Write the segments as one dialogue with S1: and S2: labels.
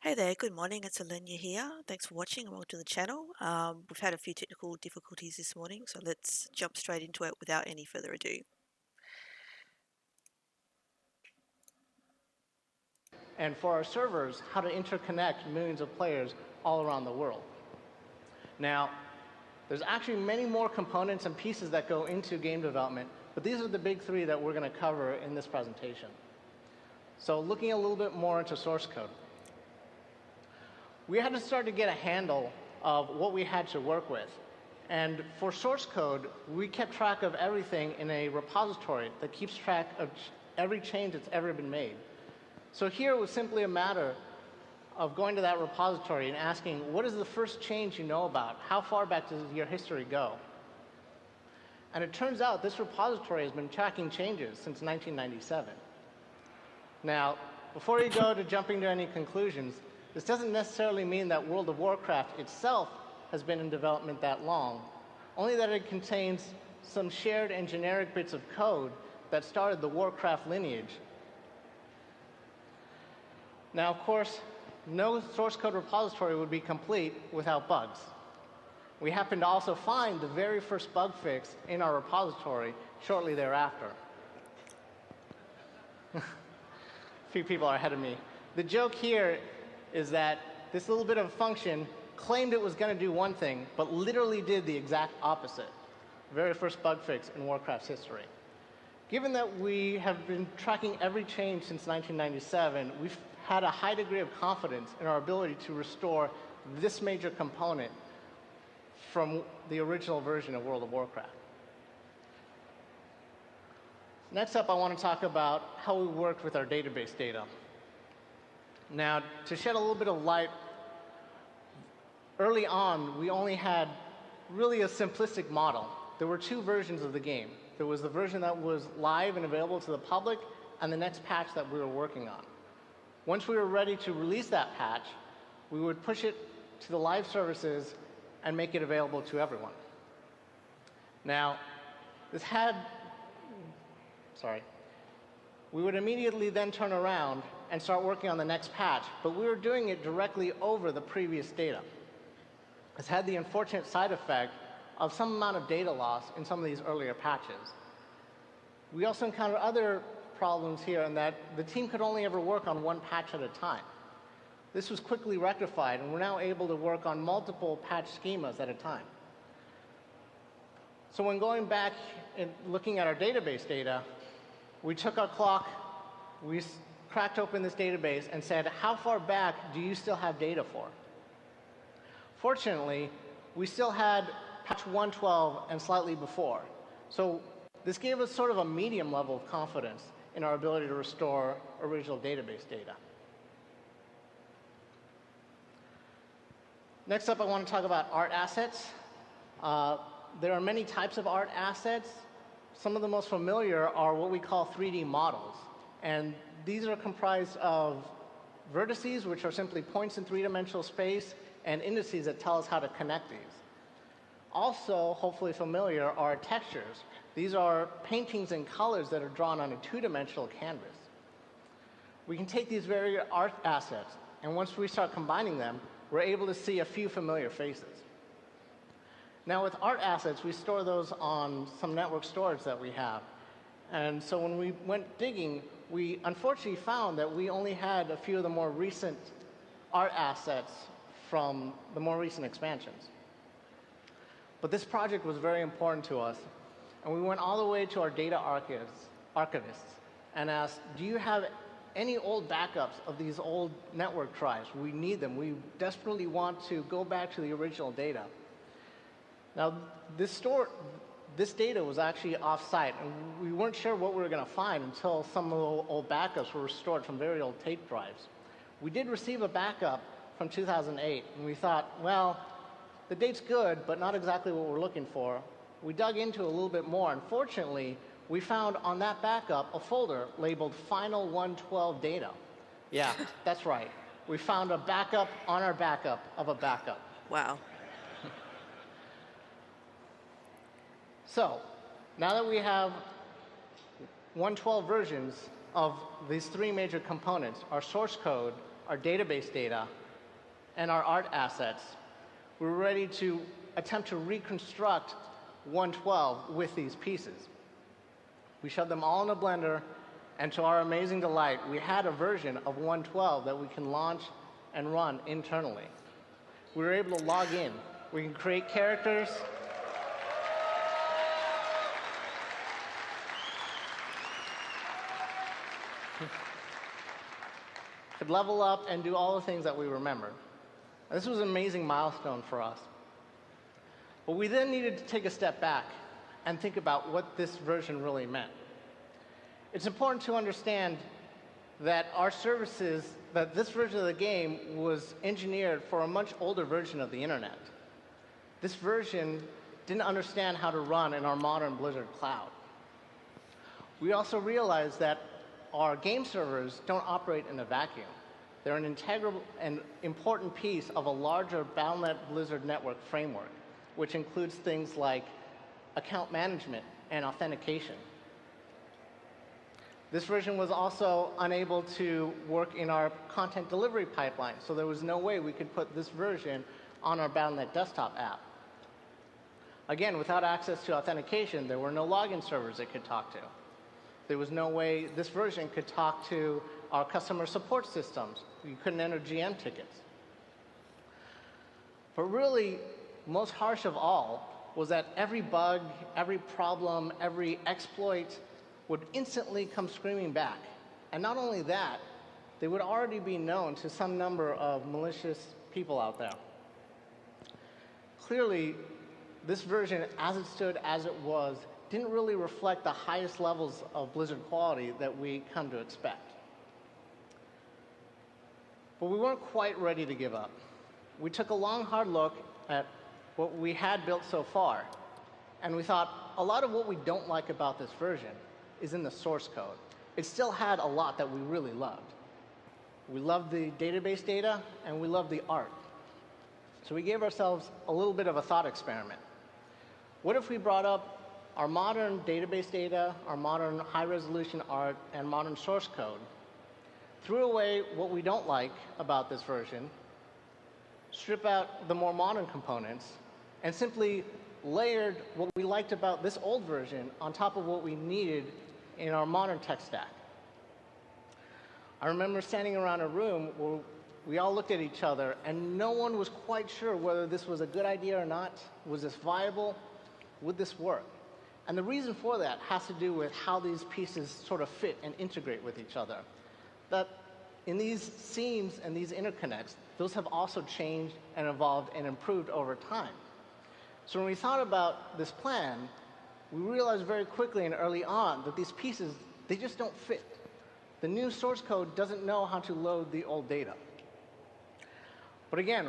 S1: Hey there, good morning. It's Alenya here. Thanks for watching and welcome to the channel. We've had a few technical difficulties this morning, so let's jump straight into it without any further ado.
S2: And for our servers, how to interconnect millions of players all around the world. Now, there's actually many more components and pieces that go into game development, but these are the big three that we're going to cover in this presentation. So looking a little bit more into source code. We had to start to get a handle of what we had to work with. And for source code, we kept track of everything in a repository that keeps track of every change that's ever been made. So here it was simply a matter of going to that repository and asking, what is the first change you know about? How far back does your history go? And it turns out this repository has been tracking changes since 1997. Now, before you go to jumping to any conclusions, this doesn't necessarily mean that World of Warcraft itself has been in development that long, only that it contains some shared and generic bits of code that started the Warcraft lineage. Now, of course, no source code repository would be complete without bugs. We happened to also find the very first bug fix in our repository shortly thereafter. A few people are ahead of me. The joke here is that this little bit of a function claimed it was going to do one thing, but literally did the exact opposite. Very first bug fix in Warcraft's history. Given that we have been tracking every change since 1997, we've had a high degree of confidence in our ability to restore this major component from the original version of World of Warcraft. Next up, I want to talk about how we worked with our database data. Now, to shed a little bit of light, early on, we only had really a simplistic model. There were two versions of the game. There was the version that was live and available to the public, and the next patch that we were working on. Once we were ready to release that patch, we would push it to the live services and make it available to everyone. Now, we would immediately then turn around and start working on the next patch, but we were doing it directly over the previous data. This had the unfortunate side effect of some amount of data loss in some of these earlier patches. We also encountered other problems here in that the team could only ever work on one patch at a time. This was quickly rectified, and we're now able to work on multiple patch schemas at a time. So when going back and looking at our database data, we took our clock, we cracked open this database and said, how far back do you still have data for? Fortunately, we still had patch 112 and slightly before. So this gave us sort of a medium level of confidence in our ability to restore original database data. Next up, I want to talk about art assets. There are many types of art assets. Some of the most familiar are what we call 3D models. And these are comprised of vertices, which are simply points in three-dimensional space, and indices that tell us how to connect these. Also, hopefully familiar, are textures. These are paintings and colors that are drawn on a two-dimensional canvas. We can take these very art assets, and once we start combining them, we're able to see a few familiar faces. Now, with art assets, we store those on some network storage that we have. And so when we went digging, we unfortunately found that we only had a few of the more recent art assets from the more recent expansions. But this project was very important to us, and we went all the way to our data archivists and asked, do you have any old backups of these old network drives? We need them. We desperately want to go back to the original data. Now, this data was actually off-site, and we weren't sure what we were going to find until some of the old backups were restored from very old tape drives. We did receive a backup from 2008, and we thought, well, the date's good, but not exactly what we're looking for. We dug into it a little bit more, and fortunately, we found on that backup a folder labeled Final 112 Data. Yeah, that's right. We found a backup on our backup of a backup.
S1: Wow.
S2: So, now that we have 112 versions of these three major components, our source code, our database data, and our art assets, we were ready to attempt to reconstruct 112 with these pieces. We shoved them all in a blender, and to our amazing delight, we had a version of 112 that we can launch and run internally. We were able to log in. We can create characters. Could level up and do all the things that we remembered. This was an amazing milestone for us. But we then needed to take a step back and think about what this version really meant. It's important to understand that our services, that this version of the game was engineered for a much older version of the internet. This version didn't understand how to run in our modern Blizzard cloud. We also realized that our game servers don't operate in a vacuum. They're an integral and important piece of a larger Battle.net Blizzard network framework, which includes things like account management and authentication. This version was also unable to work in our content delivery pipeline, so there was no way we could put this version on our Battle.net desktop app. Again, without access to authentication, there were no login servers it could talk to. There was no way this version could talk to our customer support systems. You couldn't enter GM tickets. But really, most harsh of all was that every bug, every problem, every exploit would instantly come screaming back. And not only that, they would already be known to some number of malicious people out there. Clearly, this version, as it stood, as it was, didn't really reflect the highest levels of Blizzard quality that we come to expect. But we weren't quite ready to give up. We took a long, hard look at what we had built so far, and we thought a lot of what we don't like about this version is in the source code. It still had a lot that we really loved. We loved the database data, and we loved the art. So we gave ourselves a little bit of a thought experiment. What if we brought up our modern database data, our modern high-resolution art, and modern source code, threw away what we don't like about this version, strip out the more modern components, and simply layered what we liked about this old version on top of what we needed in our modern tech stack. I remember standing around a room where we all looked at each other, and no one was quite sure whether this was a good idea or not. Was this viable? Would this work? And the reason for that has to do with how these pieces sort of fit and integrate with each other. That in these seams and these interconnects, those have also changed and evolved and improved over time. So when we thought about this plan, we realized very quickly and early on that these pieces, they just don't fit. The new source code doesn't know how to load the old data. But again,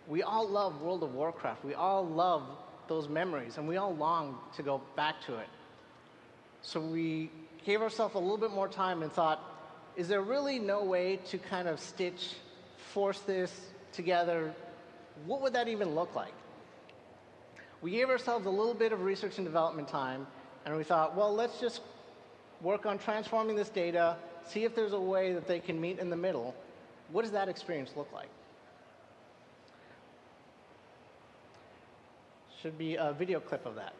S2: we all love World of Warcraft. We all love those memories, and we all long to go back to it. So we gave ourselves a little bit more time and thought, is there really no way to kind of force this together? What would that even look like? We gave ourselves a little bit of research and development time, and we thought, well, let's just work on transforming this data, see if there's a way that they can meet in the middle. What does that experience look like? Should be a video clip of that.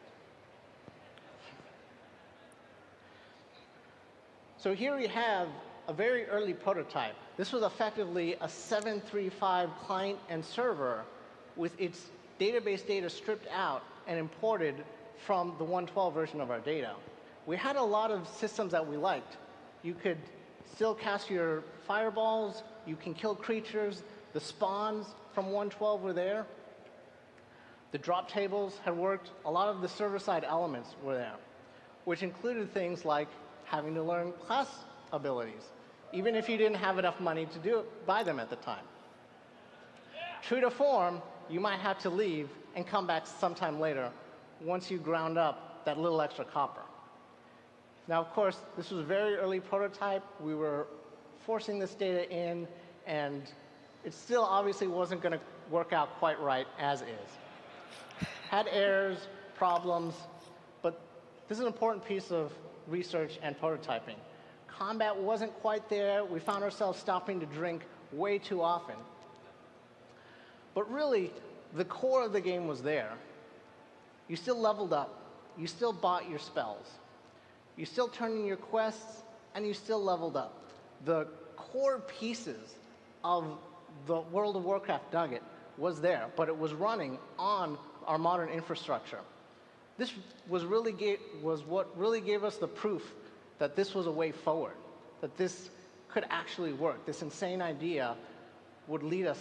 S2: So here we have a very early prototype. This was effectively a 735 client and server with its database data stripped out and imported from the 112 version of our data. We had a lot of systems that we liked. You could still cast your fireballs, you can kill creatures, the spawns from 112 were there. The drop tables had worked. A lot of the server-side elements were there, which included things like having to learn class abilities, even if you didn't have enough money to buy them at the time. True to form, you might have to leave and come back sometime later once you ground up that little extra copper. Now, of course, this was a very early prototype. We were forcing this data in, and it still obviously wasn't going to work out quite right as is. Had errors, problems, but this is an important piece of research and prototyping. Combat wasn't quite there. We found ourselves stopping to drink way too often. But really, the core of the game was there. You still leveled up. You still bought your spells. You still turned in your quests, and you still leveled up. The core pieces of the World of Warcraft nugget was there, but it was running on our modern infrastructure. This was what really gave us the proof that this was a way forward, that this could actually work. This insane idea would lead us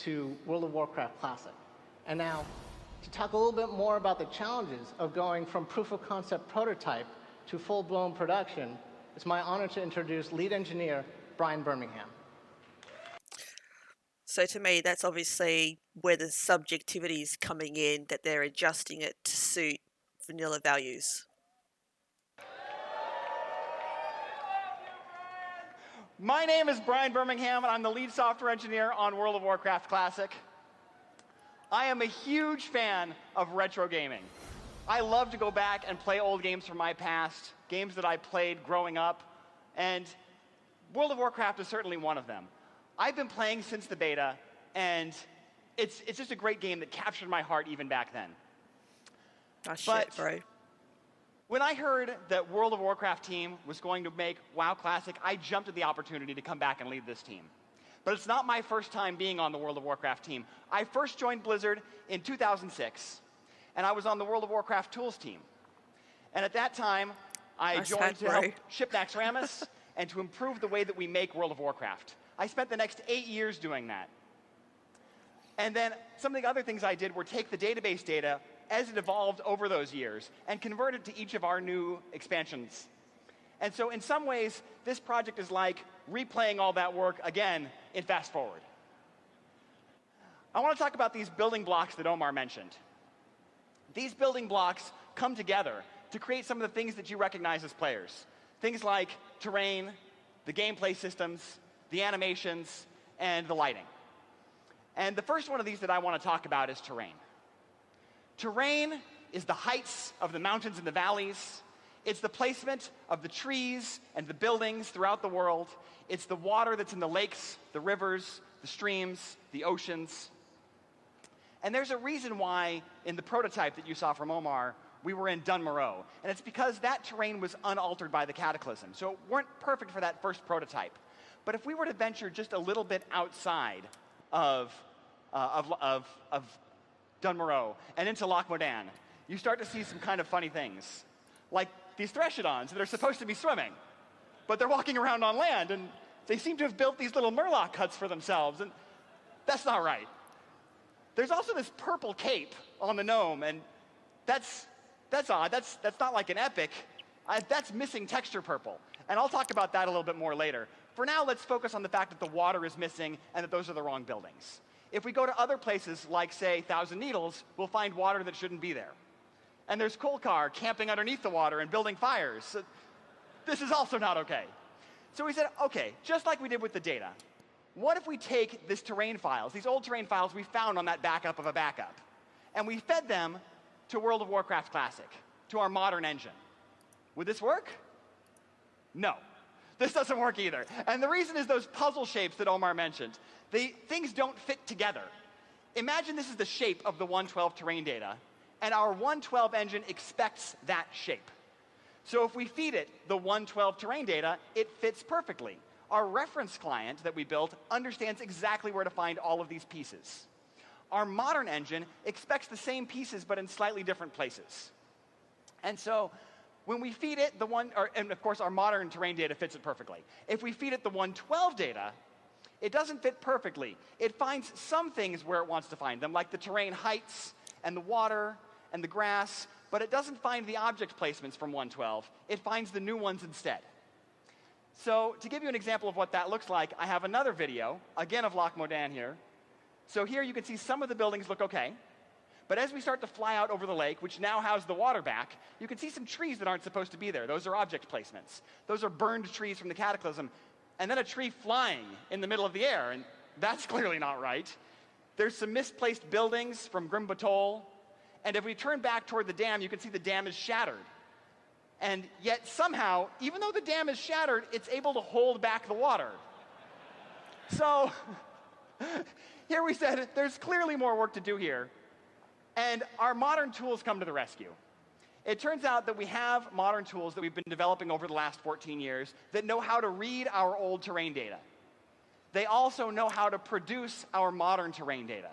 S2: to World of Warcraft Classic. And now, to talk a little bit more about the challenges of going from proof of concept prototype to full-blown production, it's my honor to introduce lead engineer Brian Birmingham.
S1: So to me, that's obviously where the subjectivity is coming in, that they're adjusting it to suit vanilla values.
S3: My name is Brian Birmingham, and I'm the lead software engineer on World of Warcraft Classic. I am a huge fan of retro gaming. I love to go back and play old games from my past, games that I played growing up, and World of Warcraft is certainly one of them. I've been playing since the beta, and it's just a great game that captured my heart even back then.
S1: Oh, shit, bro.
S3: When I heard that World of Warcraft team was going to make WoW Classic, I jumped at the opportunity to come back and lead this team. But it's not my first time being on the World of Warcraft team. I first joined Blizzard in 2006, and I was on the World of Warcraft tools team. And at that time, I joined to help ship Naxxramas and to improve the way that we make World of Warcraft. I spent the next 8 years doing that. And then some of the other things I did were take the database data as it evolved over those years and convert it to each of our new expansions. And so in some ways, this project is like replaying all that work again in fast forward. I want to talk about these building blocks that Omar mentioned. These building blocks come together to create some of the things that you recognize as players. Things like terrain, the gameplay systems, the animations, and the lighting. And the first one of these that I want to talk about is terrain. Terrain is the heights of the mountains and the valleys. It's the placement of the trees and the buildings throughout the world. It's the water that's in the lakes, the rivers, the streams, the oceans. And there's a reason why in the prototype that you saw from Omar, we were in Dunmoreau. And it's because that terrain was unaltered by the Cataclysm. So it weren't perfect for that first prototype. But if we were to venture just a little bit outside of Dunmoreau and into Loch Modan, you start to see some kind of funny things. Like these Threshodons that are supposed to be swimming, but they're walking around on land, and they seem to have built these little Murloc huts for themselves, and that's not right. There's also this purple cape on the gnome, and that's odd. That's not like an epic. That's missing texture purple. And I'll talk about that a little bit more later. For now, let's focus on the fact that the water is missing and that those are the wrong buildings. If we go to other places, like, say, Thousand Needles, we'll find water that shouldn't be there. And there's Kolkar camping underneath the water and building fires. So this is also not okay. So we said, okay, just like we did with the data, what if we take these terrain files, these old terrain files we found on that backup of a backup, and we fed them to World of Warcraft Classic, to our modern engine? Would this work? No. This doesn't work either. And the reason is those puzzle shapes that Omar mentioned. Things don't fit together. Imagine this is the shape of the 112 terrain data, and our 112 engine expects that shape. So if we feed it the 112 terrain data, it fits perfectly. Our reference client that we built understands exactly where to find all of these pieces. Our modern engine expects the same pieces, but in slightly different places. And so when we feed it and of course our modern terrain data fits it perfectly. If we feed it the 112 data, it doesn't fit perfectly. It finds some things where it wants to find them, like the terrain heights and the water and the grass, but it doesn't find the object placements from 112. It finds the new ones instead. So to give you an example of what that looks like, I have another video, again of Loch Modan here. So here you can see some of the buildings look okay. But as we start to fly out over the lake, which now has the water back, you can see some trees that aren't supposed to be there. Those are object placements. Those are burned trees from the Cataclysm. And then a tree flying in the middle of the air, and that's clearly not right. There's some misplaced buildings from Grim Batol. And if we turn back toward the dam, you can see the dam is shattered. And yet somehow, even though the dam is shattered, it's able to hold back the water. So here we said there's clearly more work to do here, and our modern tools come to the rescue. It turns out that we have modern tools that we've been developing over the last 14 years that know how to read our old terrain data. They also know how to produce our modern terrain data.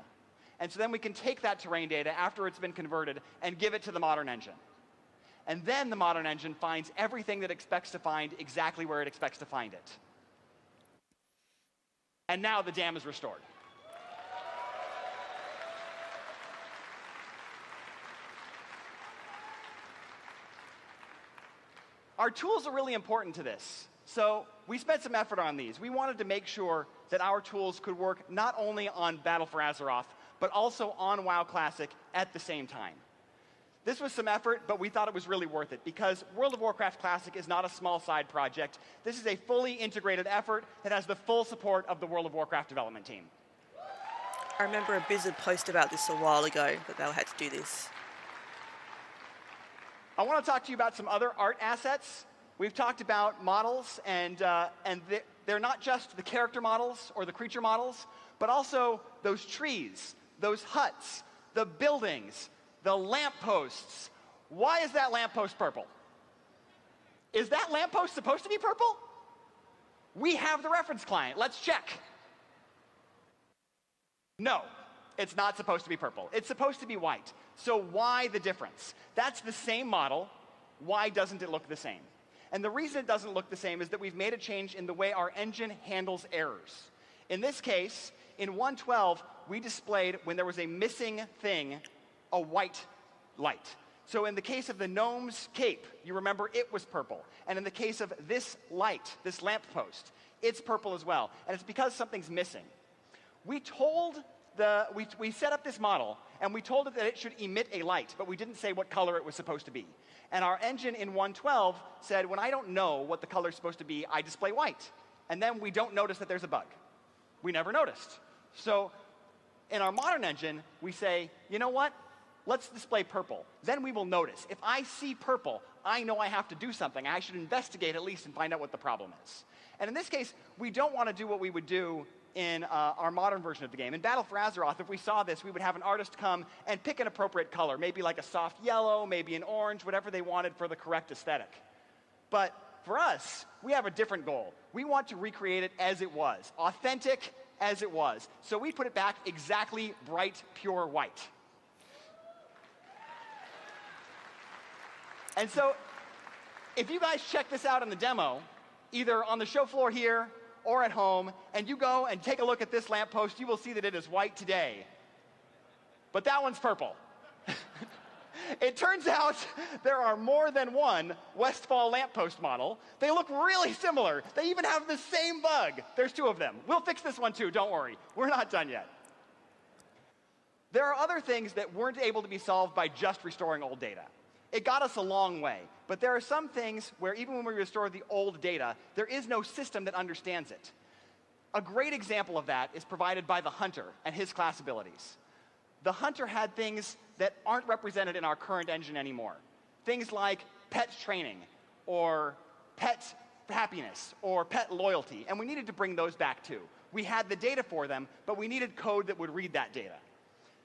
S3: And so then we can take that terrain data after it's been converted and give it to the modern engine. And then the modern engine finds everything that it expects to find exactly where it expects to find it. And now the dam is restored. Our tools are really important to this. So we spent some effort on these. We wanted to make sure that our tools could work not only on Battle for Azeroth, but also on WoW Classic at the same time. This was some effort, but we thought it was really worth it because World of Warcraft Classic is not a small side project. This is a fully integrated effort that has the full support of the World of Warcraft development team.
S1: I remember a Blizzard post about this a while ago, that they had to do this.
S3: I want to talk to you about some other art assets. We've talked about models, and they're not just the character models or the creature models, but also those trees, those huts, the buildings, the lampposts. Why is that lamppost purple? Is that lamppost supposed to be purple? We have the reference client. Let's check. No, it's not supposed to be purple. It's supposed to be white. So why the difference? That's the same model. Why doesn't it look the same? And the reason it doesn't look the same is that we've made a change in the way our engine handles errors. In this case, in 1.12, we displayed, when there was a missing thing, a white light. So in the case of the gnome's cape, you remember it was purple. And in the case of this light, this lamppost, it's purple as well. And it's because something's missing. We set up this model, and we told it that it should emit a light, but we didn't say what color it was supposed to be. And our engine in 1.12 said, when I don't know what the color is supposed to be, I display white. And then we don't notice that there's a bug. We never noticed. So in our modern engine, we say, you know what? Let's display purple. Then we will notice. If I see purple, I know I have to do something. I should investigate at least and find out what the problem is. And in this case, we don't want to do what we would do in our modern version of the game. In Battle for Azeroth, if we saw this, we would have an artist come and pick an appropriate color, maybe like a soft yellow, maybe an orange, whatever they wanted for the correct aesthetic. But for us, we have a different goal. We want to recreate it as it was, authentic as it was. So we put it back exactly bright, pure white. And so if you guys check this out in the demo, either on the show floor here or at home, and you go and take a look at this lamppost, you will see that it is white today. But that one's purple. It turns out there are more than one Westfall lamppost model. They look really similar. They even have the same bug. There's two of them. We'll fix this one too, don't worry. We're not done yet. There are other things that weren't able to be solved by just restoring old data. It got us a long way, but there are some things where even when we restore the old data, there is no system that understands it. A great example of that is provided by the Hunter and his class abilities. The Hunter had things that aren't represented in our current engine anymore. Things like pet training, or pet happiness, or pet loyalty, and we needed to bring those back too. We had the data for them, but we needed code that would read that data.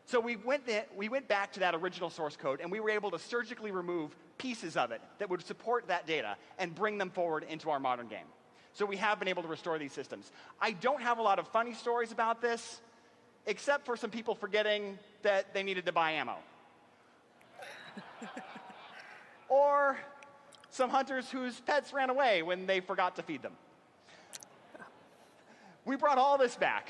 S3: So we went back to that original source code, and we were able to surgically remove pieces of it that would support that data and bring them forward into our modern game. So we have been able to restore these systems. I don't have a lot of funny stories about this, except for some people forgetting that they needed to buy ammo. Or some hunters whose pets ran away when they forgot to feed them. We brought all this back.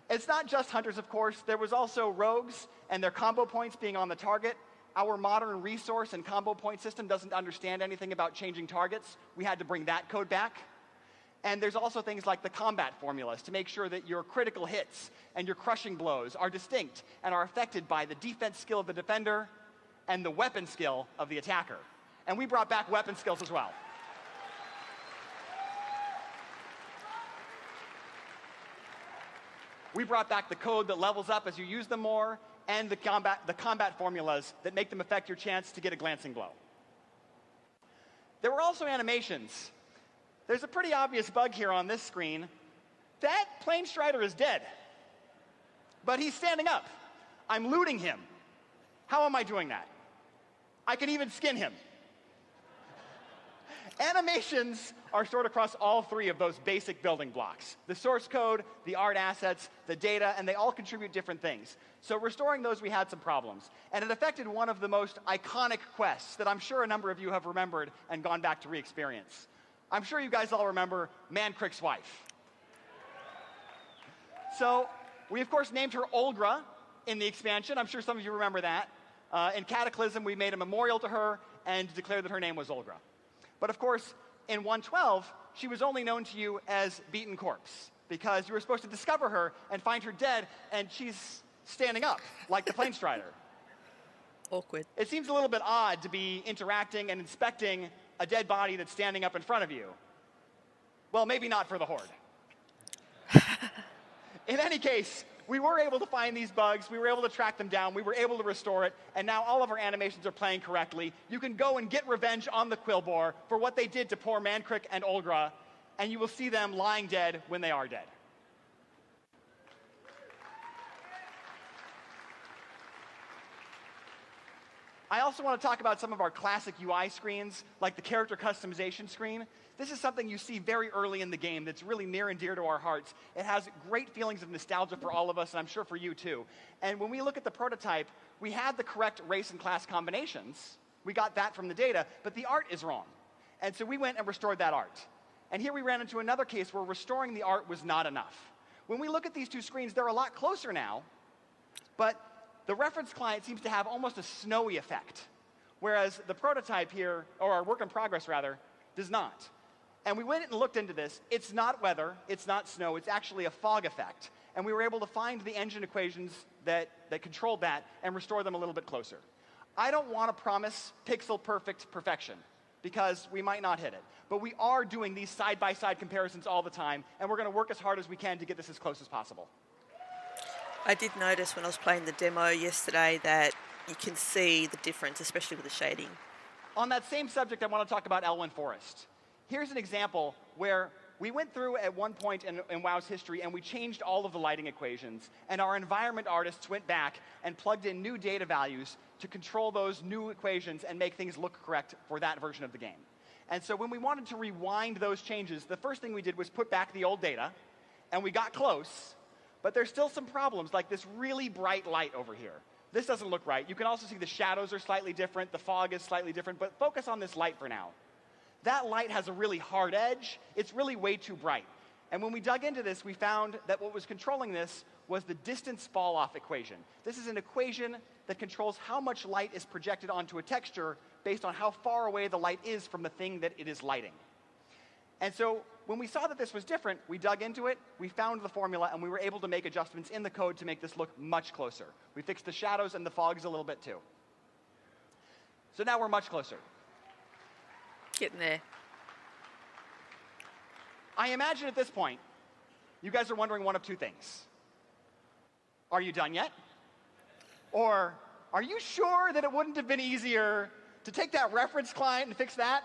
S3: It's not just hunters, of course. There was also rogues and their combo points being on the target. Our modern resource and combo point system doesn't understand anything about changing targets. We had to bring that code back. And there's also things like the combat formulas to make sure that your critical hits and your crushing blows are distinct and are affected by the defense skill of the defender and the weapon skill of the attacker. And we brought back weapon skills as well. We brought back the code that levels up as you use them more, and the combat formulas that make them affect your chance to get a glancing blow. There were also animations. There's a pretty obvious bug here on this screen. that plane strider is dead. But he's standing up. I'm looting him. How am I doing that? I can even skin him. Animations are stored across all three of those basic building blocks: the source code, the art assets, the data, and they all contribute different things. So restoring those, we had some problems. And it affected one of the most iconic quests that I'm sure a number of you have remembered and gone back to re-experience. I'm sure you guys all remember Mancrick's wife. So we, of course, named her Olgra in the expansion. I'm sure some of you remember that. In Cataclysm, we made a memorial to her and declared that her name was Olgra. But of course, in 1.12, she was only known to you as Beaten Corpse, because you were supposed to discover her and find her dead, and she's standing up, like the plane strider.
S1: Awkward.
S3: It seems a little bit odd to be interacting and inspecting a dead body that's standing up in front of you. Well, maybe not for the Horde. In any case, we were able to find these bugs, we were able to track them down, we were able to restore it, and now all of our animations are playing correctly. You can go and get revenge on the Quillbore for what they did to poor Mancrick and Olgra, and you will see them lying dead when they are dead. I also want to talk about some of our classic UI screens, like the character customization screen. This is something you see very early in the game that's really near and dear to our hearts. It has great feelings of nostalgia for all of us, and I'm sure for you too. And when we look at the prototype, we had the correct race and class combinations. We got that from the data, but the art is wrong. And so we went and restored that art. And here we ran into another case where restoring the art was not enough. When we look at these two screens, they're a lot closer now, but the reference client seems to have almost a snowy effect, whereas the prototype here, or our work in progress rather, does not. And we went and looked into this. It's not weather, it's not snow, it's actually a fog effect. And we were able to find the engine equations that controlled that and restore them a little bit closer. I don't want to promise pixel perfect perfection, because we might not hit it. But we are doing these side-by-side comparisons all the time, and we're going to work as hard as we can to get this as close as possible.
S1: I did notice when I was playing the demo yesterday that you can see the difference, especially with the shading.
S3: On that same subject, I want to talk about Elwyn Forest. Here's an example where we went through at one point in WoW's history and we changed all of the lighting equations, and our environment artists went back and plugged in new data values to control those new equations and make things look correct for that version of the game. And so when we wanted to rewind those changes, the first thing we did was put back the old data, and we got close, but there's still some problems, like this really bright light over here. This doesn't look right. You can also see the shadows are slightly different, the fog is slightly different, but focus on this light for now. That light has a really hard edge. It's really way too bright. And when we dug into this, we found that what was controlling this was the distance fall-off equation. This is an equation that controls how much light is projected onto a texture based on how far away the light is from the thing that it is lighting. And so when we saw that this was different, we dug into it, we found the formula, and we were able to make adjustments in the code to make this look much closer. We fixed the shadows and the fogs a little bit too. So now we're much closer.
S1: Getting there.
S3: I imagine at this point, you guys are wondering one of two things. Are you done yet? Or are you sure that it wouldn't have been easier to take that reference client and fix that?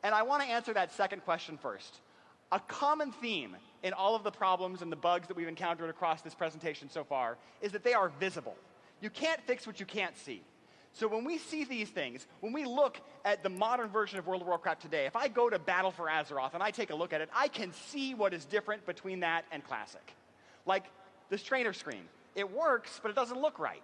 S3: And I want to answer that second question first. A common theme in all of the problems and the bugs that we've encountered across this presentation so far is that they are visible. You can't fix what you can't see. So when we see these things, when we look at the modern version of World of Warcraft today, if I go to Battle for Azeroth and I take a look at it, I can see what is different between that and Classic. Like this trainer screen. It works, but it doesn't look right.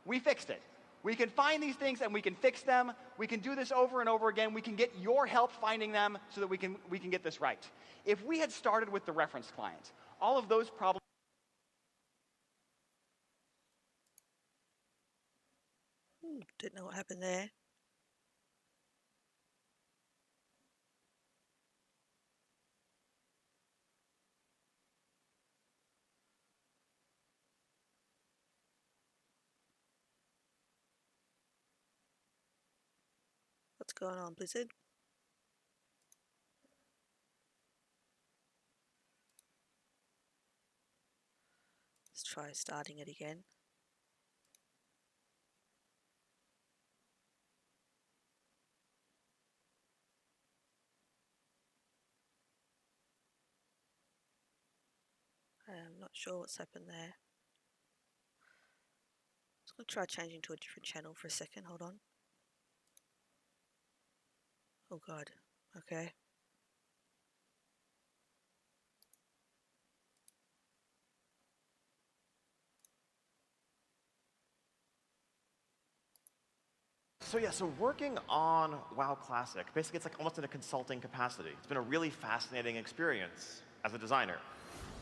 S3: We fixed it. We can find these things and we can fix them. We can do this over and over again. We can get your help finding them so that we can get this right. If we had started with the reference client, all of those problems.
S1: Didn't know what happened there. What's going on, Blizzard? Let's try starting it again. sure what's happened there. Just going to try changing to a different channel for a second. Hold on. Oh God. Okay.
S4: So working on WoW Classic, basically it's like almost in a consulting capacity. It's been a really fascinating experience as a designer.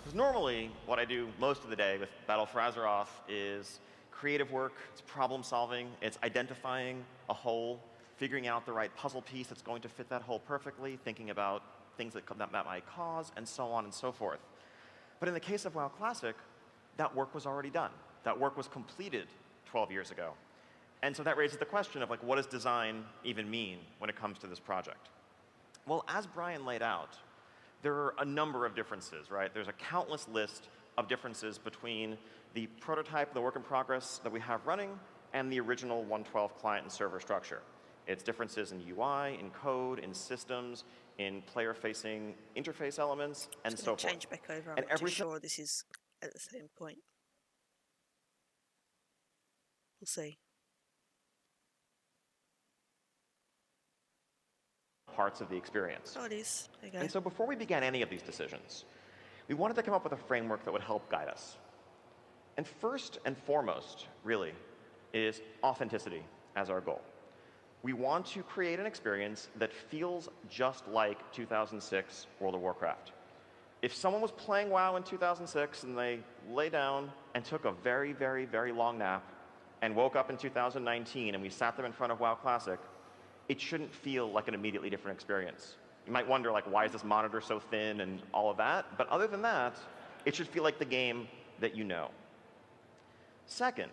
S4: Because normally, what I do most of the day with Battle for Azeroth is creative work, it's problem solving, it's identifying a hole, figuring out the right puzzle piece that's going to fit that hole perfectly, thinking about things that might cause, and so on and so forth. But in the case of WoW Classic, that work was already done. That work was completed 12 years ago. And so that raises the question of, like, what does design even mean when it comes to this project? Well, as Brian laid out, there are a number of differences, right? There's a countless list of differences between the prototype, the work in progress that we have running, and the original 1.12 client and server structure. It's differences in UI, in code, in systems, in player-facing interface elements, and so forth.
S1: Change back over. I'm not too sure this is at the same point. We'll see.
S4: Parts of the experience.
S1: Oh, it is. Okay.
S4: And so before we began any of these decisions, we wanted to come up with a framework that would help guide us. And first and foremost, really, is authenticity as our goal. We want to create an experience that feels just like 2006 World of Warcraft. If someone was playing WoW in 2006 and they lay down and took a very, very, very long nap and woke up in 2019 and we sat them in front of WoW Classic, it shouldn't feel like an immediately different experience. You might wonder, like, why is this monitor so thin and all of that? But other than that, it should feel like the game that you know. Second,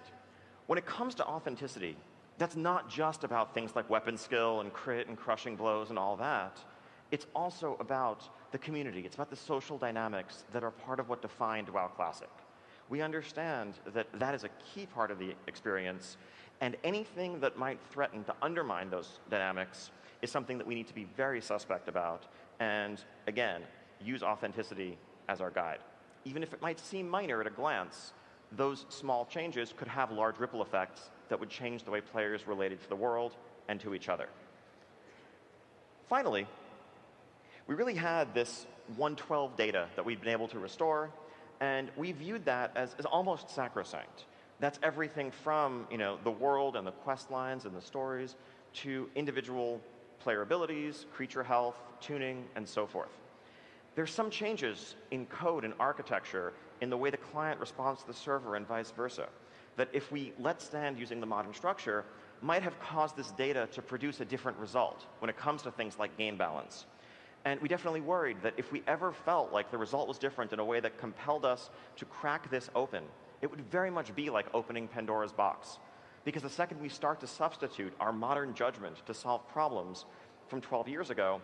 S4: when it comes to authenticity, that's not just about things like weapon skill and crit and crushing blows and all that. It's also about the community. It's about the social dynamics that are part of what defined WoW Classic. We understand that that is a key part of the experience, and anything that might threaten to undermine those dynamics is something that we need to be very suspect about, and again, use authenticity as our guide. Even if it might seem minor at a glance, those small changes could have large ripple effects that would change the way players related to the world and to each other. Finally, we really had this 1.12 data that we've been able to restore, and we viewed that as almost sacrosanct. That's everything from, the world and the quest lines and the stories to individual player abilities, creature health, tuning, and so forth. There's some changes in code and architecture in the way the client responds to the server and vice versa, that if we let stand using the modern structure, might have caused this data to produce a different result when it comes to things like game balance. And we definitely worried that if we ever felt like the result was different in a way that compelled us to crack this open, it would very much be like opening Pandora's box. Because the second we start to substitute our modern judgment to solve problems from 12 years ago,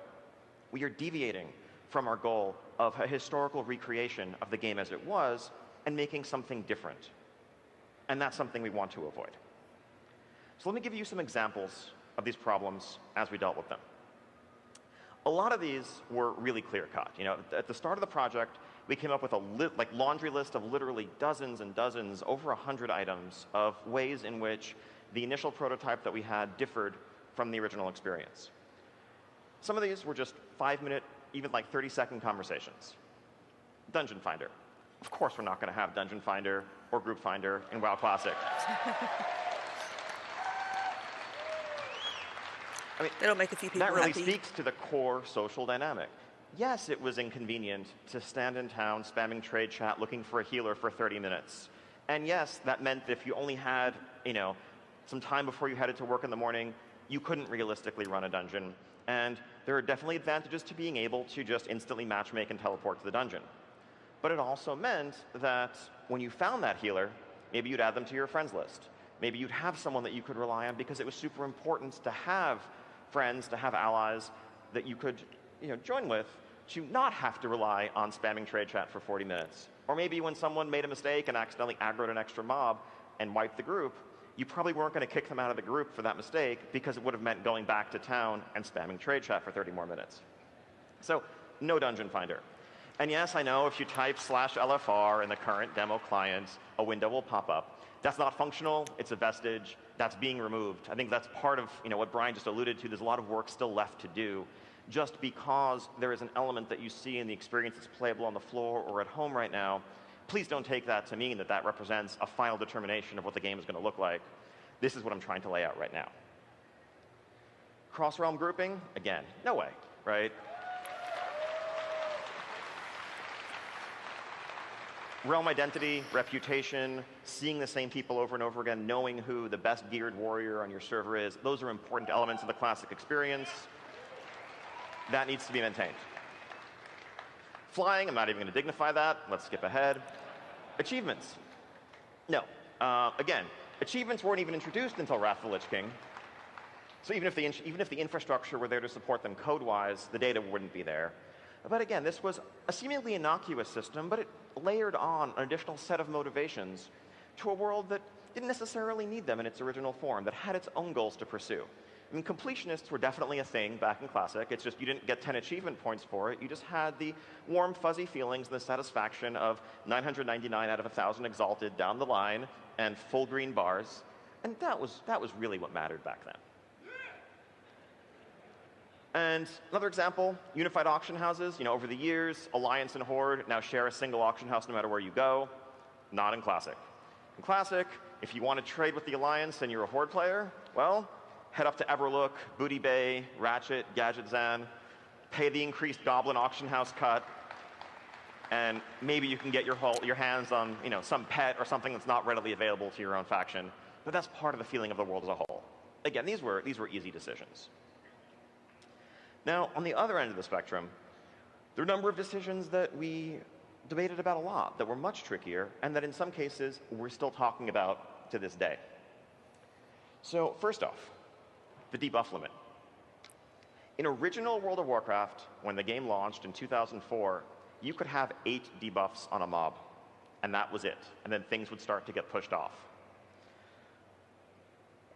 S4: we are deviating from our goal of a historical recreation of the game as it was and making something different. And that's something we want to avoid. So let me give you some examples of these problems as we dealt with them. A lot of these were really clear-cut. At the start of the project, we came up with a laundry list of literally dozens and dozens, over 100 items of ways in which the initial prototype that we had differed from the original experience. Some of these were just 5-minute, even 30-second conversations. Dungeon Finder. Of course we're not going to have Dungeon Finder or Group Finder in WoW Classic.
S1: That'll make a few people
S4: that really
S1: happy.
S4: Speaks to the core social dynamic. Yes, it was inconvenient to stand in town spamming trade chat looking for a healer for 30 minutes. And yes, that meant that if you only had, some time before you headed to work in the morning, you couldn't realistically run a dungeon. And there are definitely advantages to being able to just instantly matchmake and teleport to the dungeon. But it also meant that when you found that healer, maybe you'd add them to your friends list. Maybe you'd have someone that you could rely on because it was super important to have friends, to have allies that you could join with, to not have to rely on spamming trade chat for 40 minutes. Or maybe when someone made a mistake and accidentally aggroed an extra mob and wiped the group, you probably weren't going to kick them out of the group for that mistake because it would have meant going back to town and spamming trade chat for 30 more minutes. So no Dungeon Finder. And yes, I know if you type /LFR in the current demo client, a window will pop up. That's not functional. It's a vestige. That's being removed. I think that's part of what Brian just alluded to. There's a lot of work still left to do. Just because there is an element that you see in the experience that's playable on the floor or at home right now, please don't take that to mean that that represents a final determination of what the game is going to look like. This is what I'm trying to lay out right now. Cross-realm grouping, again, no way, right? Realm identity, reputation, seeing the same people over and over again, knowing who the best geared warrior on your server is, those are important elements of the classic experience. That needs to be maintained. Flying, I'm not even going to dignify that. Let's skip ahead. Achievements. No. Again, achievements weren't even introduced until Wrath of the Lich King. So even if the infrastructure were there to support them code-wise, the data wouldn't be there. But again, this was a seemingly innocuous system, but it layered on an additional set of motivations to a world that didn't necessarily need them in its original form, that had its own goals to pursue. I mean, completionists were definitely a thing back in Classic. It's just you didn't get 10 achievement points for it. You just had the warm, fuzzy feelings and the satisfaction of 999 out of 1,000 exalted down the line and full green bars. And that was really what mattered back then. And another example, unified auction houses. Over the years, Alliance and Horde now share a single auction house no matter where you go. Not in Classic. In Classic, if you want to trade with the Alliance and you're a Horde player, well, head up to Everlook, Booty Bay, Ratchet, Gadget Zan, pay the increased Goblin auction house cut, and maybe you can get your hands on some pet or something that's not readily available to your own faction. But that's part of the feeling of the world as a whole. Again, these were easy decisions. Now, on the other end of the spectrum, there are a number of decisions that we debated about a lot that were much trickier and that in some cases we're still talking about to this day. So first off, the debuff limit. In original World of Warcraft, when the game launched in 2004, you could have 8 debuffs on a mob, and that was it. And then things would start to get pushed off.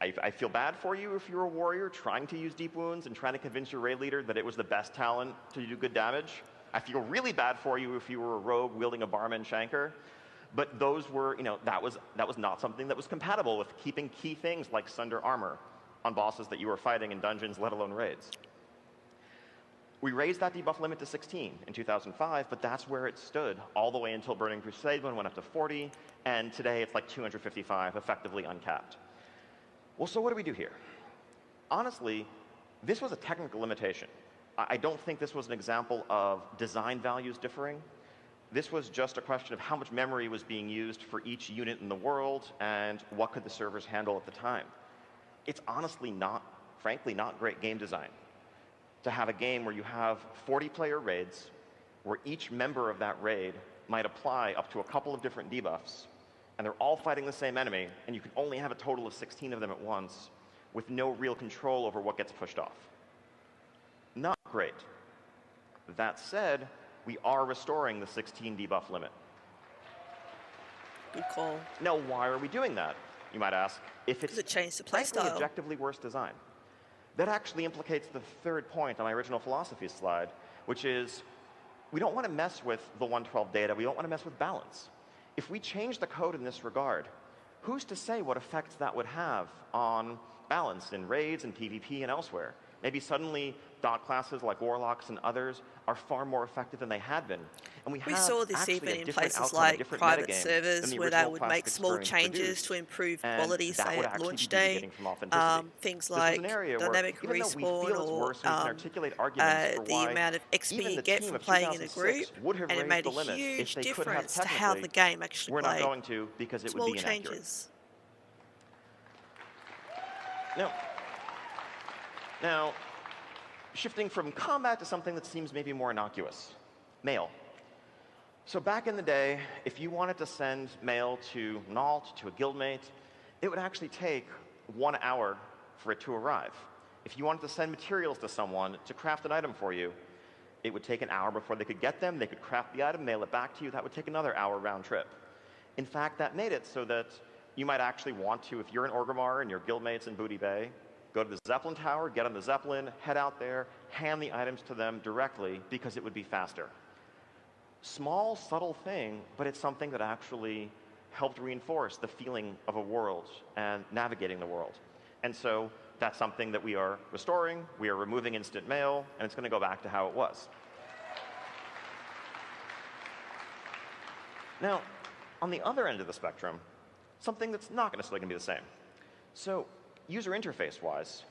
S4: I feel bad for you if you're a warrior trying to use deep wounds and trying to convince your raid leader that it was the best talent to do good damage. I feel really bad for you if you were a rogue wielding a barman shanker. But those were, that was not something that was compatible with keeping key things like Sunder armor on bosses that you were fighting in dungeons, let alone raids. We raised that debuff limit to 16 in 2005, but that's where it stood all the way until Burning Crusade when it went up to 40, and today it's like 255, effectively uncapped. Well, so what do we do here? Honestly, this was a technical limitation. I don't think this was an example of design values differing. This was just a question of how much memory was being used for each unit in the world and what could the servers handle at the time. It's honestly frankly not great game design to have a game where you have 40-player raids, where each member of that raid might apply up to a couple of different debuffs, and they're all fighting the same enemy, and you can only have a total of 16 of them at once with no real control over what gets pushed off. Not great. That said, we are restoring the 16 debuff limit.
S1: Good call.
S4: Now, why are we doing that, you might ask, if it's
S1: Because it changed the
S4: frankly
S1: playstyle.
S4: objectively worse design? That actually implicates the third point on my original philosophy slide, which is we don't want to mess with the 112 data. We don't want to mess with balance. If we change the code in this regard, who's to say what effects that would have on balance in raids and PvP and elsewhere? Maybe suddenly dot classes like Warlocks and others are far more effective than they had been. And we
S1: saw this even in places like private servers where they would make small changes to improve quality, say at launch day. Things like dynamic respawn or the amount of XP you get from playing in a group, and it made a huge difference to how the game actually
S4: We're
S1: played.
S4: not going to because it would
S1: Small
S4: be inaccurate.
S1: changes.
S4: Now, shifting from combat to something that seems maybe more innocuous, mail. So back in the day, if you wanted to send mail to an alt, to a guildmate, it would actually take 1 hour for it to arrive. If you wanted to send materials to someone to craft an item for you, it would take an hour before they could get them, they could craft the item, mail it back to you, that would take another hour round trip. In fact, that made it so that you might actually want to, if you're in Orgrimmar and your guildmates in Booty Bay, go to the Zeppelin Tower, get on the Zeppelin, head out there, hand the items to them directly because it would be faster. Small, subtle thing, but it's something that actually helped reinforce the feeling of a world and navigating the world. And so that's something that we are restoring. We are removing instant mail, and it's going to go back to how it was. Now, on the other end of the spectrum, something that's not necessarily going to be the same. So user interface-wise,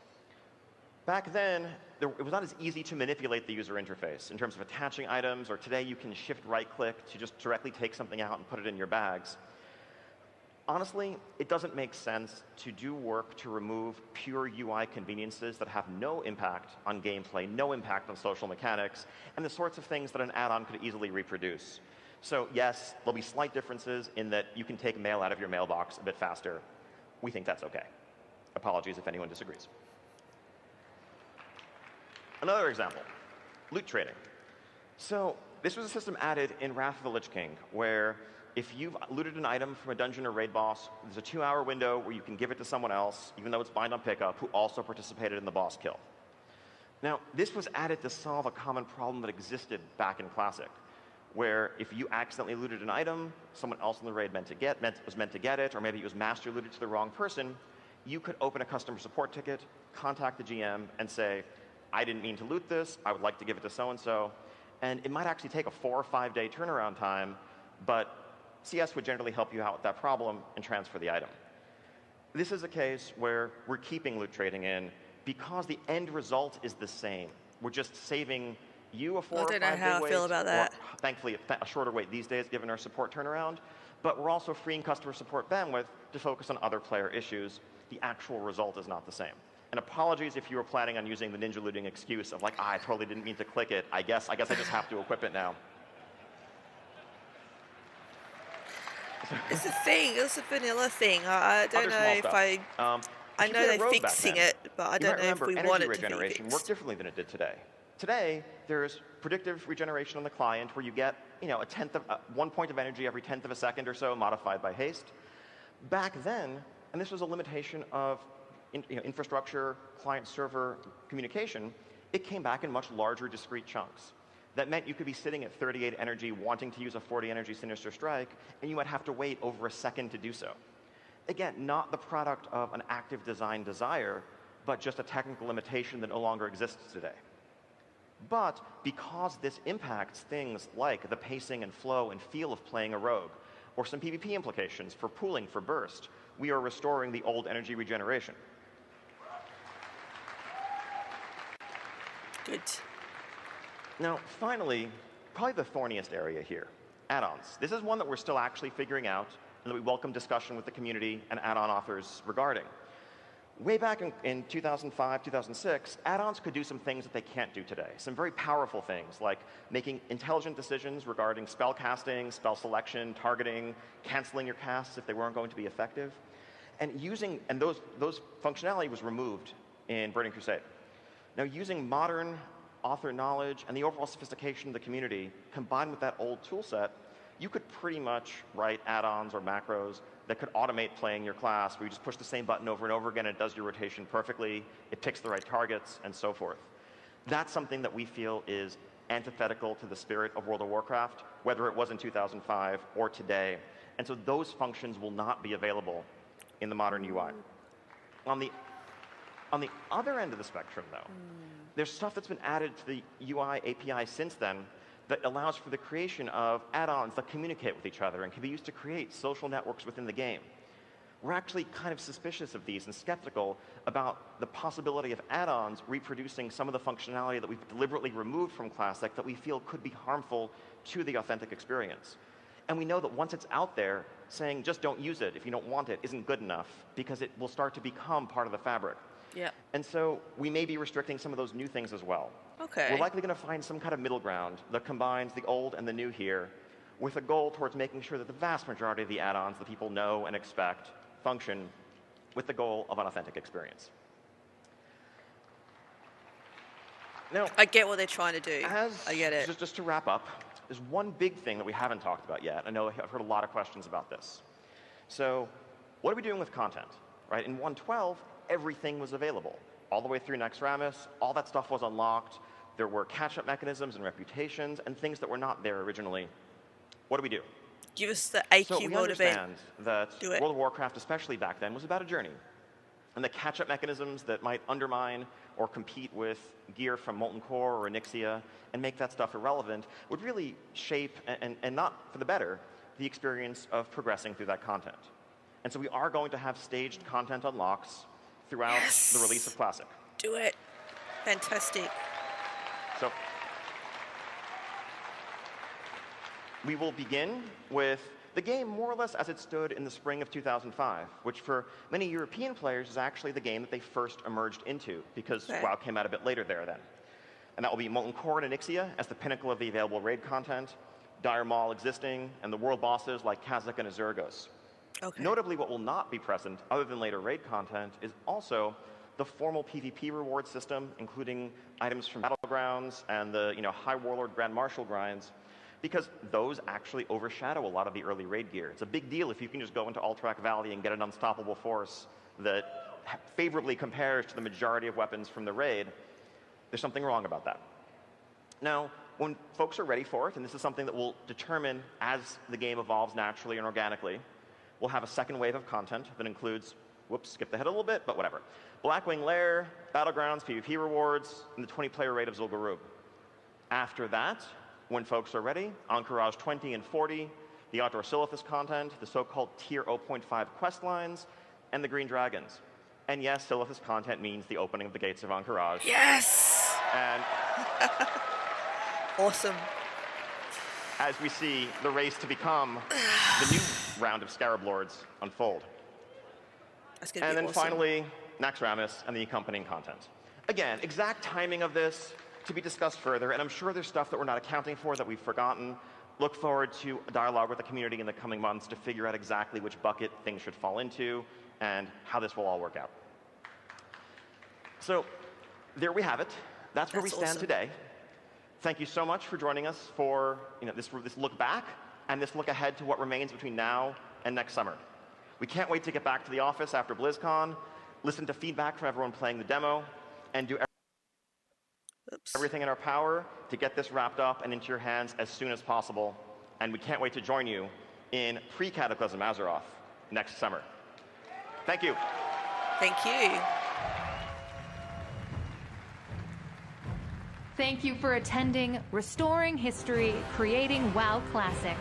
S4: back then, it was not as easy to manipulate the user interface in terms of attaching items, or today you can shift right-click to just directly take something out and put it in your bags. Honestly, it doesn't make sense to do work to remove pure UI conveniences that have no impact on gameplay, no impact on social mechanics, and the sorts of things that an add-on could easily reproduce. So yes, there'll be slight differences in that you can take mail out of your mailbox a bit faster. We think that's okay. Apologies if anyone disagrees. Another example, loot trading. So this was a system added in Wrath of the Lich King, where if you've looted an item from a dungeon or raid boss, there's a 2-hour window where you can give it to someone else, even though it's bind on pickup, who also participated in the boss kill. Now, this was added to solve a common problem that existed back in Classic, where if you accidentally looted an item, someone else in the raid was meant to get it, or maybe it was master looted to the wrong person, you could open a customer support ticket, contact the GM, and say, I didn't mean to loot this, I would like to give it to so-and-so. And it might actually take a 4 or 5 day turnaround time, but CS would generally help you out with that problem and transfer the item. This is a case where we're keeping loot trading in because the end result is the same. We're just saving you a 4 or 5 day wait. I don't know how I feel about that. Or, thankfully, a shorter wait these days given our support turnaround. But we're also freeing customer support bandwidth to focus on other player issues. The actual result is not the same. And apologies if you were planning on using the ninja looting excuse of like, I totally didn't mean to click it. I guess I just have to equip it now.
S1: It's a thing. It's a vanilla thing. I don't know if I know they're fixing it, but I don't know if we want it to be fixed.
S4: Energy regeneration worked differently than it did today. Today, there's predictive regeneration on the client where you get, a 1 point of energy every 1/10 of a second or so, modified by haste. Back then, and this was a limitation of infrastructure, client-server communication, it came back in much larger discrete chunks. That meant you could be sitting at 38 energy wanting to use a 40 energy Sinister Strike, and you might have to wait over a second to do so. Again, not the product of an active design desire, but just a technical limitation that no longer exists today. But because this impacts things like the pacing and flow and feel of playing a rogue, or some PvP implications for pooling for burst, we are restoring the old energy regeneration.
S1: Good.
S4: Now, finally, probably the thorniest area here, add-ons. This is one that we're still actually figuring out, and that we welcome discussion with the community and add-on authors regarding. Way back in 2005, 2006, add-ons could do some things that they can't do today. Some very powerful things, like making intelligent decisions regarding spell casting, spell selection, targeting, canceling your casts if they weren't going to be effective. And those functionality was removed in Burning Crusade. Now, using modern author knowledge and the overall sophistication of the community, combined with that old tool set, you could pretty much write add-ons or macros that could automate playing your class, where you just push the same button over and over again, and it does your rotation perfectly, it picks the right targets, and so forth. That's something that we feel is antithetical to the spirit of World of Warcraft, whether it was in 2005 or today. And so those functions will not be available in the modern UI. On the other end of the spectrum, though, there's stuff that's been added to the UI API since then that allows for the creation of add-ons that communicate with each other and can be used to create social networks within the game. We're actually kind of suspicious of these and skeptical about the possibility of add-ons reproducing some of the functionality that we've deliberately removed from Classic that we feel could be harmful to the authentic experience. And we know that once it's out there, saying just don't use it if you don't want it isn't good enough, because it will start to become part of the fabric.
S1: Yeah.
S4: And so we may be restricting some of those new things as well.
S1: Okay.
S4: We're likely going to find some kind of middle ground that combines the old and the new here, with a goal towards making sure that the vast majority of the add-ons that people know and expect function with the goal of an authentic experience. Now,
S1: I get what they're trying to do. I get it.
S4: Just to wrap up, there's one big thing that we haven't talked about yet. I know I've heard a lot of questions about this. So what are we doing with content? Right? In 1.12, everything was available. All the way through Naxxramas, all that stuff was unlocked. There were catch-up mechanisms and reputations and things that were not there originally. What do we do?
S1: Give us the AQ
S4: so we
S1: world event.
S4: understand that World of Warcraft, especially back then, was about a journey. And the catch-up mechanisms that might undermine or compete with gear from Molten Core or Onyxia and make that stuff irrelevant would really shape, and not for the better, the experience of progressing through that content. And so we are going to have staged content unlocks throughout the release of Classic.
S1: Do it. Fantastic.
S4: So we will begin with the game more or less as it stood in the spring of 2005, which for many European players is actually the game that they first emerged into, because WoW came out a bit later there then. And that will be Molten Core and Onyxia as the pinnacle of the available raid content, Dire Maul existing, and the world bosses like Kazakh and Azurgos. Notably, what will not be present, other than later raid content, is also the formal PvP reward system, including items from Battlegrounds and the High Warlord Grand Marshal grinds, because those actually overshadow a lot of the early raid gear. It's a big deal if you can just go into Alterac Valley and get an unstoppable force that favorably compares to the majority of weapons from the raid. There's something wrong about that. Now, when folks are ready for it, and this is something that we'll determine as the game evolves naturally and organically, we'll have a second wave of content that includes, whoops, skipped ahead a little bit, but whatever. Blackwing Lair, Battlegrounds, PvP rewards, and the 20-player raid of Zul'Gurub. After that, when folks are ready, Encourage 20 and 40, the Outdoor Silithus content, the so-called Tier 0.5 quest lines, and the Green Dragons. And yes, Silithus content means the opening of the gates of Encourage.
S1: Yes!
S4: And
S1: awesome.
S4: As we see the race to become the new round of Scarab Lords unfold.
S1: That's gonna
S4: and
S1: be
S4: then
S1: awesome.
S4: Finally, Naxxramas and the accompanying content. Again, exact timing of this to be discussed further, and I'm sure there's stuff that we're not accounting for that we've forgotten. Look forward to a dialogue with the community in the coming months to figure out exactly which bucket things should fall into and how this will all work out. So there we have it. That's where we stand
S1: awesome.
S4: today. Thank you so much for joining us for this look back and this look ahead to what remains between now and next summer. We can't wait to get back to the office after BlizzCon, listen to feedback from everyone playing the demo, and do everything in our power to get this wrapped up and into your hands as soon as possible. And we can't wait to join you in pre-Cataclysm Azeroth next summer. Thank you.
S1: Thank you.
S5: Thank you for attending Restoring History, Creating WoW Classic.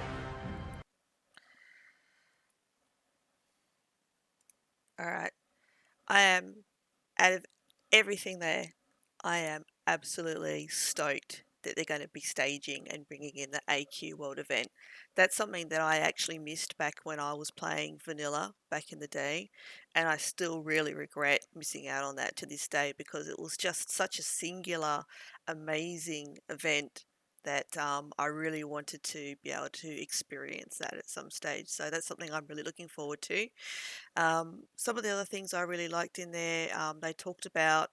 S1: All right. I am, out of everything there, I am absolutely stoked that they're going to be staging and bringing in the AQ World event. That's something that I actually missed back when I was playing vanilla back in the day, and I still really regret missing out on that to this day, because it was just such a singular, amazing event that I really wanted to be able to experience that at some stage. So that's something I'm really looking forward to. Some of the other things I really liked in there, they talked about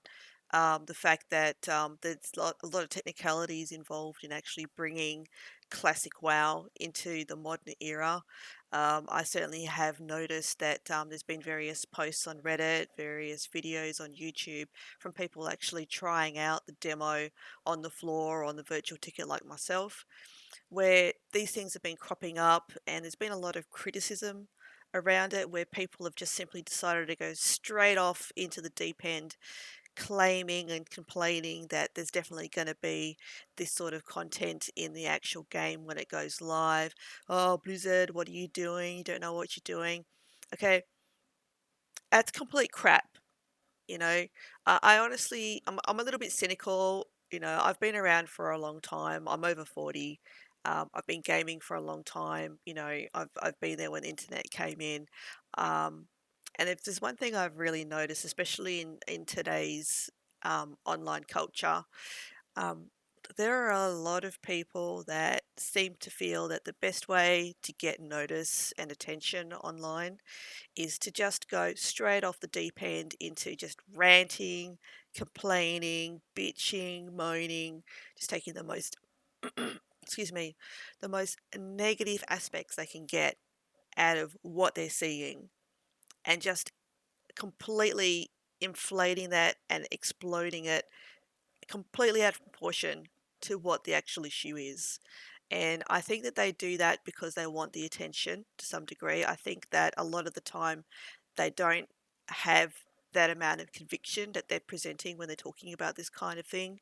S1: the fact that there's a lot of technicalities involved in actually bringing classic WoW into the modern era. I certainly have noticed that there's been various posts on Reddit, various videos on YouTube from people actually trying out the demo on the floor or on the virtual ticket like myself, where these things have been cropping up, and there's been a lot of criticism around it, where people have just simply decided to go straight off into the deep end, claiming and complaining that there's definitely going to be this sort of content in the actual game when it goes live. Oh, Blizzard, what are you doing? You don't know what you're doing. Okay, that's complete crap. I honestly, I'm a little bit cynical. I've been around for a long time. I'm over 40. I've been gaming for a long time. I've been there when the internet came in. And if there's one thing I've really noticed, especially in today's online culture, um, there are a lot of people that seem to feel that the best way to get notice and attention online is to just go straight off the deep end into just ranting, complaining, bitching, moaning, just taking the most, excuse me, the most negative aspects they can get out of what they're seeing, and just completely inflating that and exploding it completely out of proportion to what the actual issue is. And I think that they do that because they want the attention to some degree. I think that a lot of the time they don't have that amount of conviction that they're presenting when they're talking about this kind of thing.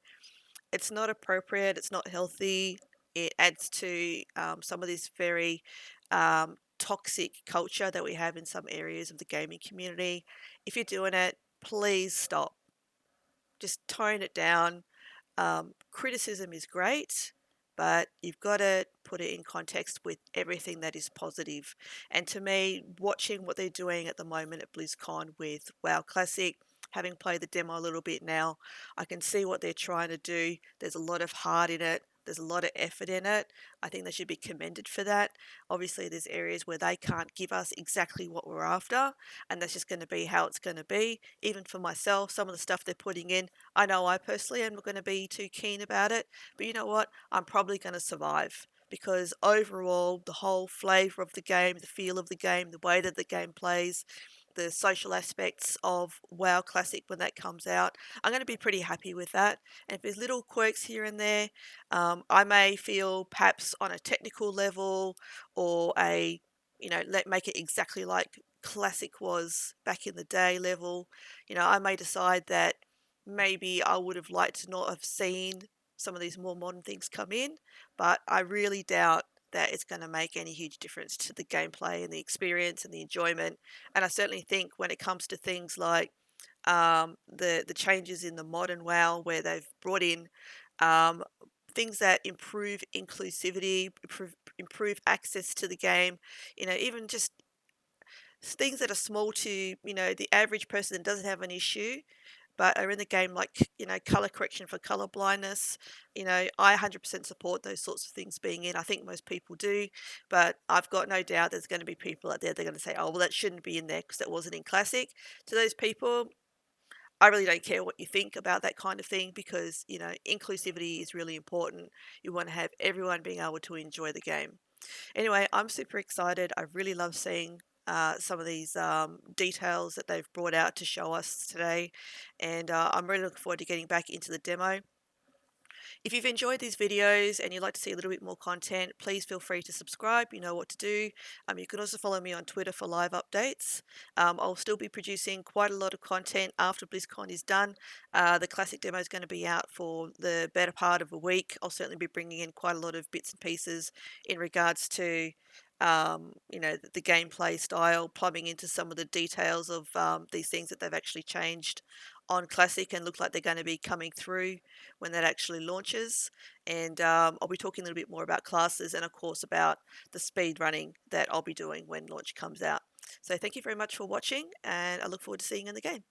S1: It's not appropriate, it's not healthy. It adds to some of this very toxic culture that we have in some areas of the gaming community. If you're doing it, please stop. Just tone it down. Criticism is great, but you've got to put it in context with everything that is positive. And to me, watching what they're doing at the moment at BlizzCon with WoW Classic, having played the demo a little bit now, I can see what they're trying to do. There's a lot of heart in it. There's a lot of effort in it. I think they should be commended for that. Obviously, there's areas where they can't give us exactly what we're after, and that's just going to be how it's going to be. Even for myself, some of the stuff they're putting in, I know I personally am not going to be too keen about it, but you know what? I'm probably going to survive because overall, the whole flavour of the game, the feel of the game, the way that the game plays, the social aspects of WoW Classic when that comes out, I'm going to be pretty happy with that. And if there's little quirks here and there, I may feel perhaps on a technical level or make it exactly like Classic was back in the day level. I may decide that maybe I would have liked to not have seen some of these more modern things come in, but I really doubt that it's going to make any huge difference to the gameplay and the experience and the enjoyment. And I certainly think when it comes to things like the changes in the modern WoW, where they've brought in um, things that improve inclusivity, improve access to the game, even just things that are small to the average person that doesn't have an issue but are in the game, like color correction for color blindness. I 100% support those sorts of things being in. I think most people do, but I've got no doubt there's going to be people out there that are going to say, oh well, that shouldn't be in there because that wasn't in Classic. To those people, I really don't care what you think about that kind of thing because inclusivity is really important. You want to have everyone being able to enjoy the game. Anyway, I'm super excited. I really love seeing some of these details that they've brought out to show us today, and I'm really looking forward to getting back into the demo. If you've enjoyed these videos and you'd like to see a little bit more content, please feel free to subscribe. You know what to do. You can also follow me on Twitter for live updates. I'll still be producing quite a lot of content after BlizzCon is done. The Classic demo is going to be out for the better part of a week. I'll certainly be bringing in quite a lot of bits and pieces in regards to the gameplay style, plumbing into some of the details of these things that they've actually changed on Classic and look like they're going to be coming through when that actually launches. And I'll be talking a little bit more about classes and, of course, about the speed running that I'll be doing when launch comes out. So thank you very much for watching, and I look forward to seeing you in the game.